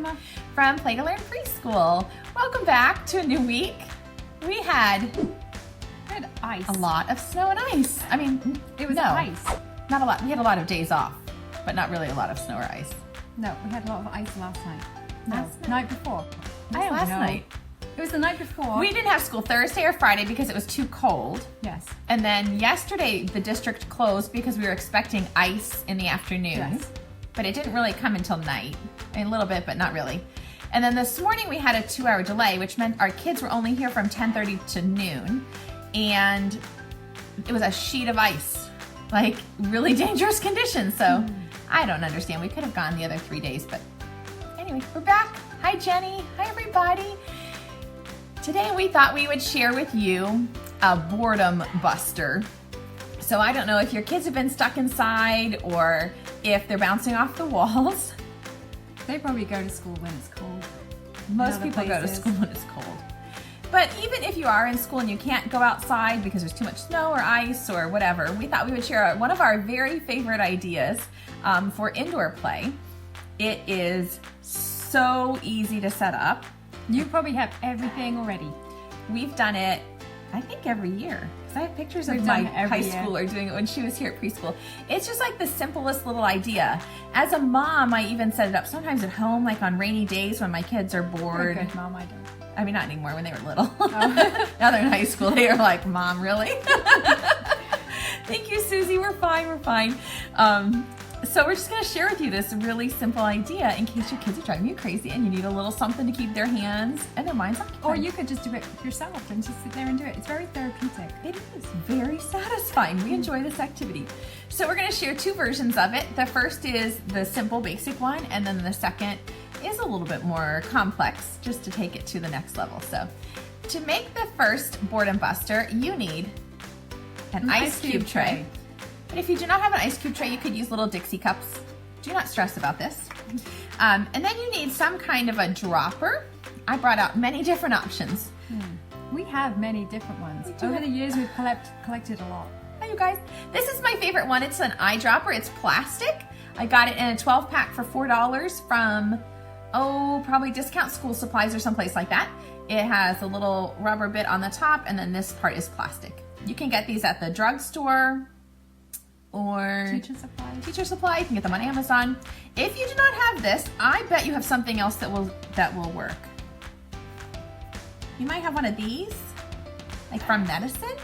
Emma. From Play to Learn Preschool. Welcome back to a new week. We had ice. a lot of snow and ice. I mean, It was no, ice. not a lot. We had a lot of days off, but not really a lot of snow or ice. No, we had a lot of ice last night. Last Night before. It was last night. It was the night before. We didn't have school Thursday or Friday because it was too cold. Yes. And then yesterday the district closed because we were expecting ice in the afternoon. Yes. But it didn't really come until night. I mean, a little bit, but not really. And then this morning we had a 2-hour delay, which meant our kids were only here from 10:30 to noon. And it was a sheet of ice, like really dangerous conditions. So I don't understand. We could have gone the other 3 days, but anyway, we're back. Hi, Jenny. Hi, everybody. Today we thought we would share with you a boredom buster. So I don't know if your kids have been stuck inside or if they're bouncing off the walls. They probably go to school when it's cold. Most people go to school when it's cold. But even if you are in school and you can't go outside because there's too much snow or ice or whatever, we thought we would share one of our very favorite ideas for indoor play. It is so easy to set up. You probably have everything already. We've done it, I think, every year. Because I have pictures of We've my done it every high year. schooler doing it when she was here at preschool. It's just like the simplest little idea. As a mom, I even set it up sometimes at home, like on rainy days when my kids are You're bored. a good mom, I don't. I mean, not anymore, when they were little. Now they're in high school. They are like, Mom, really? Thank you, Susie. We're fine. We're fine. So we're just going to share with you this really simple idea in case your kids are driving you crazy and you need a little something to keep their hands and their minds occupied. Or you could just do it yourself and just sit there and do it. It's very therapeutic. It is very satisfying. We enjoy this activity. So we're going to share 2 versions of it. The first is the simple basic one, and then the second is a little bit more complex, just to take it to the next level. So to make the first boredom buster, you need an ice cube tray. But if you do not have an ice cube tray, you could use little Dixie cups. Do not stress about this. And then you need some kind of a dropper. I brought out many different options. We have many different ones. Over the years, we've collected a lot. Hi, you guys. This is my favorite one. It's an eyedropper. It's plastic. I got it in a 12-pack for $4 from, probably Discount School Supplies or someplace like that. It has a little rubber bit on the top, and then this part is plastic. You can get these at the drugstore or Teacher Supply. You can get them on Amazon. If you do not have this, I bet you have something else that will work. You might have one of these, like from medicine,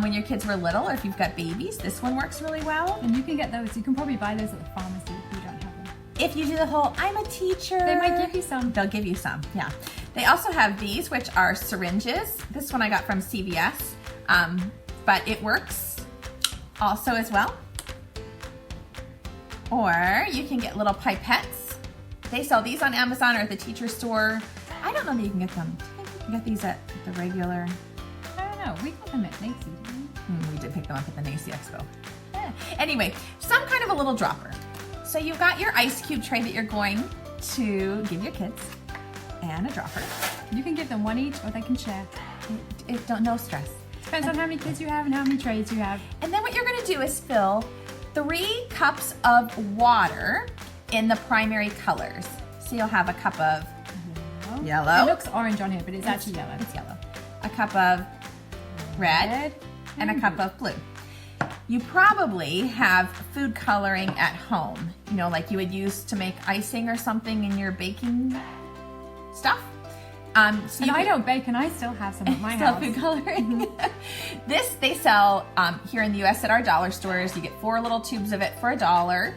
when your kids were little, or if you've got babies. This one works really well. And you can get those. You can probably buy those at the pharmacy if you don't have them. If you do the whole, I'm a teacher. They might give you some. They'll give you some, yeah. They also have these, which are syringes. This one I got from CVS, but it works also as well. Or you can get little pipettes. They sell these on Amazon or at the teacher store. I don't know that you can get them. You get these at the regular. I don't know. We got them at Macy's, didn't we? We did pick them up at the Macy Expo. Yeah. Anyway, some kind of a little dropper. So you've got your ice cube tray that you're going to give your kids and a dropper. You can give them one each or they can share. No stress. Depends on how many kids you have and how many trays you have. And then what you're going to do is fill 3 cups of water in the primary colors. So you'll have a cup of yellow. It looks orange on here, but it's actually yellow. It's yellow. A cup of red and a cup of blue. You probably have food coloring at home, you know, like you would use to make icing or something in your baking stuff. So I don't bake, and I still have some at my house. Food coloring. This they sell here in the US at our dollar stores. You get 4 little tubes of it for $1.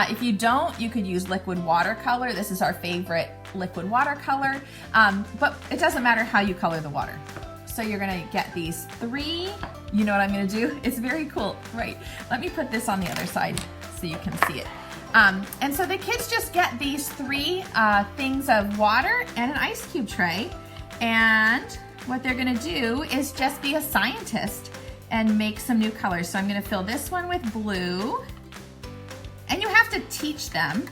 If you don't, you could use liquid watercolor. This is our favorite liquid watercolor, but it doesn't matter how you color the water. So you're gonna get these 3. You know what I'm gonna do? It's very cool. Right, let me put this on the other side so you can see it. And so the kids just get these 3 things of water and an ice cube tray, and what they're gonna do is just be a scientist and make some new colors. So I'm gonna fill this one with blue, and you have to teach them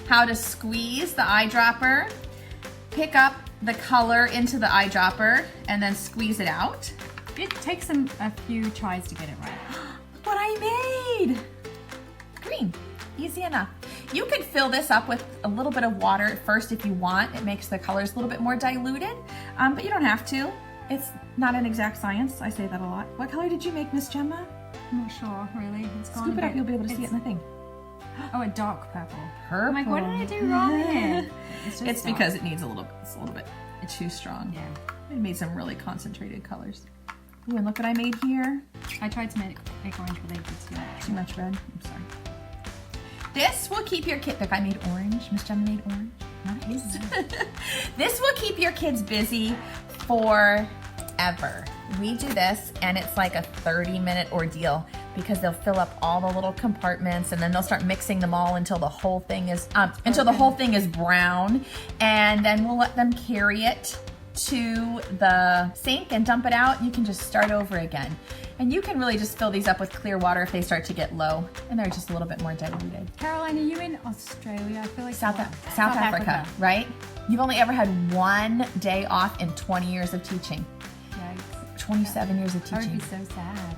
how to squeeze the eyedropper, pick up the color into the eyedropper, and then squeeze it out. It takes them a few tries to get it right. Look what I made! Green. Easy enough. You could fill this up with a little bit of water at first if you want. It makes the colors a little bit more diluted, but you don't have to. It's not an exact science. I say that a lot. What color did you make, Miss Gemma? I'm not sure, really. It's gone Scoop it a up, bit- you'll be able to see it in the thing. Oh, a dark purple. Purple. I'm like, what did I do wrong here? Just It's dark. because it needs it's a little bit too strong. Yeah. I made some really concentrated colors. Ooh, and look what I made here. I tried to make orange, but they did Too much red. I'm sorry. This will keep your kid. Look, I made orange. Miss Gemma made orange. Nice. This will keep your kids busy forever. We do this, and it's like a 30-minute ordeal because they'll fill up all the little compartments, and then they'll start mixing them all until the whole thing is brown, and then we'll let them carry it to the sink and dump it out. You can just start over again. And you can really just fill these up with clear water if they start to get low and they're just a little bit more diluted. Caroline, are you in Australia? I feel like South Africa, right? You've only ever had one day off in 20 years of teaching. Yikes. 27 years of I would teaching. be so sad.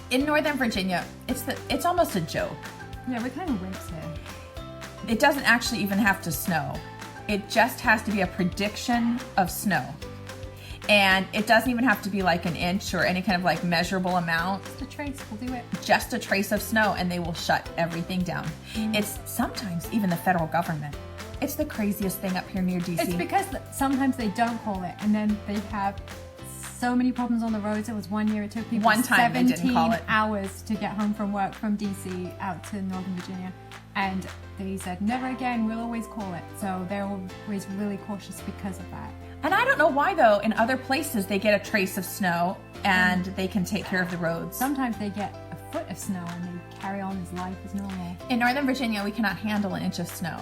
In Northern Virginia, it's almost a joke. Yeah, we're kind of wimps here. It doesn't actually even have to snow. It just has to be a prediction of snow. And it doesn't even have to be like an inch or any kind of like measurable amount. Just a trace, we'll do it. Just a trace of snow and they will shut everything down. It's sometimes even the federal government. It's the craziest thing up here near DC. It's because sometimes they don't call it, and then they have so many problems on the roads. It was one year it took people One time they 17 didn't call it. hours to get home from work from DC out to Northern Virginia. And they said, never again, we'll always call it. So they're always really cautious because of that. And I don't know why though, in other places they get a trace of snow and they can take care of the roads. Sometimes they get a foot of snow and they carry on as life as normal. In Northern Virginia, we cannot handle an inch of snow.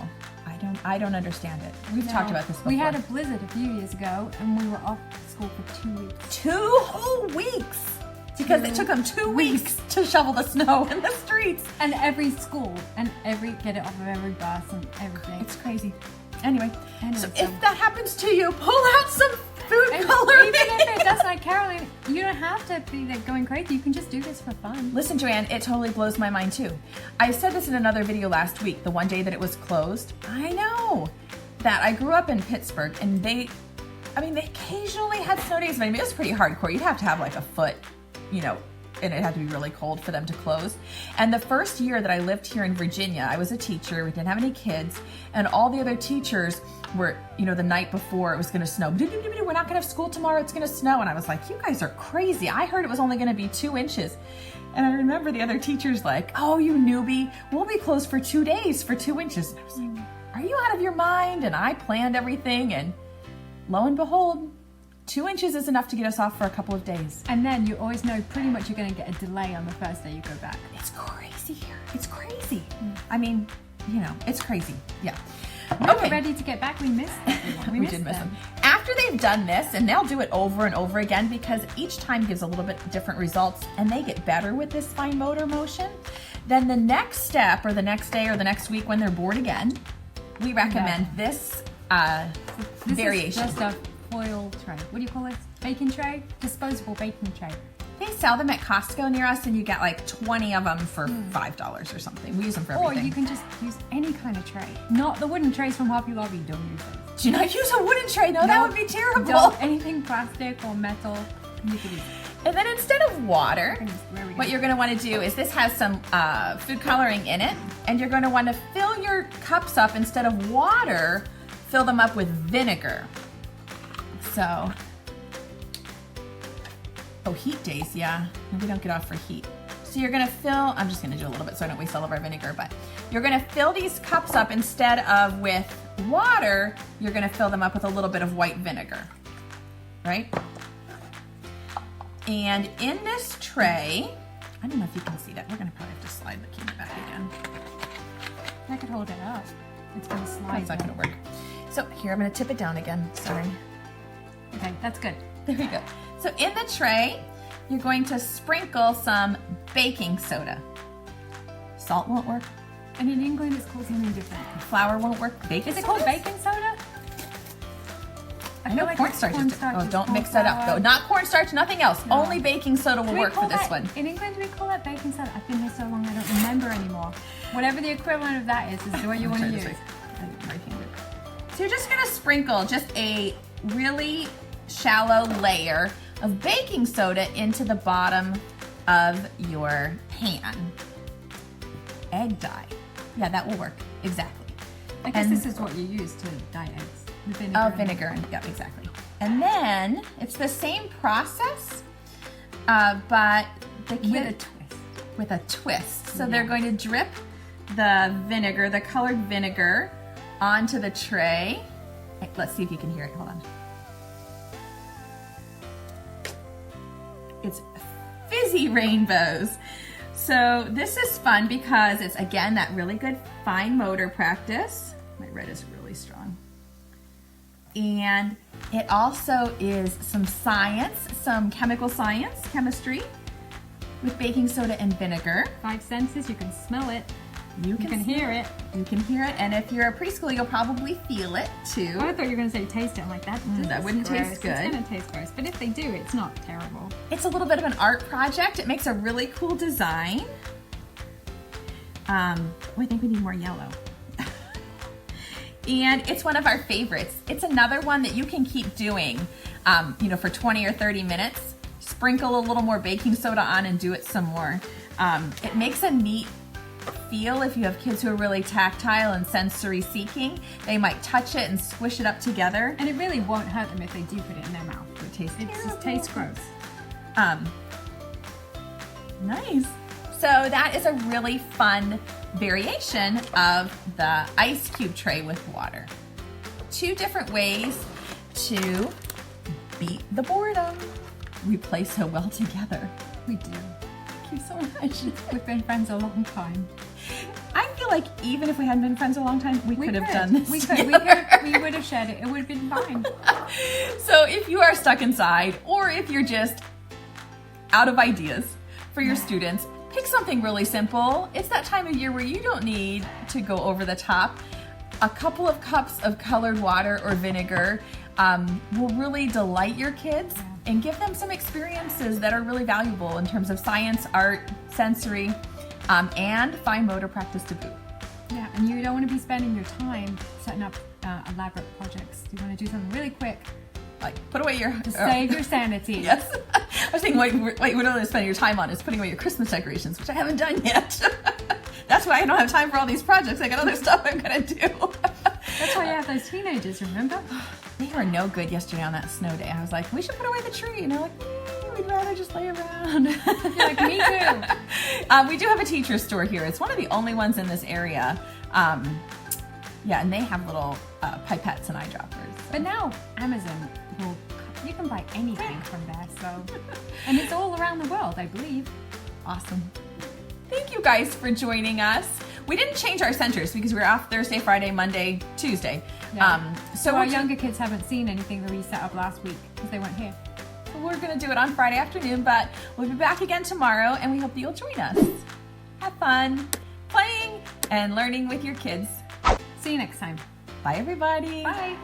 I don't understand it. We've talked about this before. We had a blizzard a few years ago and we were off school for 2 weeks. 2 whole weeks! Because it took them 2 weeks to shovel the snow in the streets. And every school and get it off of every bus and everything. It's crazy. Anyway, so so- if that happens to you, pull out some food And coloring. even if it does, like Caroline, you don't have to be like going crazy. You can just do this for fun. Listen, Joanne, it totally blows my mind too. I said this in another video last week, the one day that it was closed. I know that I grew up in Pittsburgh and they occasionally had snow days, but it was pretty hardcore. You'd have to have like a foot, and it had to be really cold for them to close. And the first year that I lived here in Virginia, I was a teacher, we didn't have any kids, and all the other teachers were, the night before it was gonna snow. We're not gonna have school tomorrow, it's gonna snow. And I was like, you guys are crazy. I heard it was only gonna be 2 inches. And I remember the other teachers like, oh, you newbie, we'll be closed for 2 days for 2 inches. And I was like, are you out of your mind? And I planned everything, and lo and behold, 2 inches is enough to get us off for a couple of days. And then you always know pretty much you're going to get a delay on the first day you go back. It's crazy here. It's crazy. I mean, it's crazy. Yeah. We were ready to get back. We missed everyone. We did miss them. After they've done this, and they'll do it over and over again because each time gives a little bit different results and they get better with this fine motor motion, then the next step or the next day or the next week when they're bored again, we recommend this variation. This is just a foil tray. What do you call it? Baking tray? Disposable baking tray. They sell them at Costco near us and you get like 20 of them for $5 or something. We use them for everything. Or you can just use any kind of tray. Not the wooden trays from Hobby Lobby. Don't use those. Do not use a wooden tray. No, that would be terrible. Don't, anything plastic or metal, you can use it. And then instead of water, Where are we what going? you're going to want to do is this has some food coloring in it, and you're going to want to fill your cups up instead of water, fill them up with vinegar. So, heat days, yeah. We don't get off for heat. So you're going to fill, I'm just going to do a little bit so I don't waste all of our vinegar, but you're going to fill these cups up instead of with water, you're going to fill them up with a little bit of white vinegar, right? And in this tray, I don't know if you can see that. We're going to probably have to slide the camera back again. I could hold it up. It's going to slide. That's not going to work. So here, I'm going to tip it down again. Sorry. Okay, that's good. There we go. So in the tray, you're going to sprinkle some baking soda. Salt won't work. And in England, it's called something different. Flour won't work. Baking Is it soda? called baking soda? I know like cornstarch is cornstarch Oh, is don't mix called that up though. flour. Not cornstarch, nothing else. No. Only baking soda will Do we work for call this that- one. In England, we call that baking soda. I've been here so long, I don't remember anymore. Whatever the equivalent of that is what you want to Try this use. way. Right-handed. So you're just gonna sprinkle just a really shallow layer of baking soda into the bottom of your pan. Egg dye. Yeah, that will work. Exactly. I guess And- this is what you use to dye eggs. The vinegar. Oh, vinegar. And, yeah, exactly. And then it's the same process, but the With a kid twist. with a twist. So Yeah. they're going to drip the vinegar, the colored vinegar, onto the tray. Let's see if you can hear it. Hold on. It's fizzy rainbows. So this is fun because it's, again, that really good fine motor practice. My red is really strong. And it also is some science, some chemical science, chemistry, with baking soda and vinegar. 5 senses, you can smell it. You You can hear it. You can hear it, and if you're a preschool, you'll probably feel it too. I thought you were going to say taste it. I'm like, that wouldn't taste It's good. going to taste gross. But if they do, it's not terrible. It's a little bit of an art project. It makes a really cool design. I think we need more yellow. And it's one of our favorites. It's another one that you can keep doing, for 20 or 30 minutes. Sprinkle a little more baking soda on and do it some more. It makes a neat feel if you have kids who are really tactile and sensory seeking. They might touch it and squish it up together. And it really won't hurt them if they do put it in their mouth. It tastes It just tastes gross. Nice. So that is a really fun variation of the ice cube tray with water. 2 different ways to beat the boredom. We play so well together. We do. Thank you so much. We've been friends a long time. I feel like even if we hadn't been friends a long time, we could have done this We together. would have shared it. It would have been fine. So if you are stuck inside, or if you're just out of ideas for your students, pick something really simple. It's that time of year where you don't need to go over the top. A couple of cups of colored water or vinegar will really delight your kids and give them some experiences that are really valuable in terms of science, art, sensory, and fine motor practice to boot. Yeah, and you don't want to be spending your time setting up elaborate projects. You want to do something really quick Like, put away your... to save your sanity. Yes. I was thinking what you really spend your time on is putting away your Christmas decorations, which I haven't done yet. That's why I don't have time for all these projects. I got other stuff I'm going to do. That's why you have those teenagers, remember? They were no good yesterday on that snow day. I was like, we should put away the tree. And they're like, we'd rather just lay around. You're like, me too. We do have a teacher store here. It's one of the only ones in this area. Yeah, and they have little pipettes and eyedroppers. But now Amazon you can buy anything from there, so. And it's all around the world, I believe. Awesome. Thank you guys for joining us. We didn't change our centers because we were off Thursday, Friday, Monday, Tuesday. Yeah. So our we're younger kids haven't seen anything that we set up last week because they weren't here. We're going to do it on Friday afternoon, but we'll be back again tomorrow, and we hope that you'll join us. Have fun playing and learning with your kids. See you next time. Bye, everybody. Bye.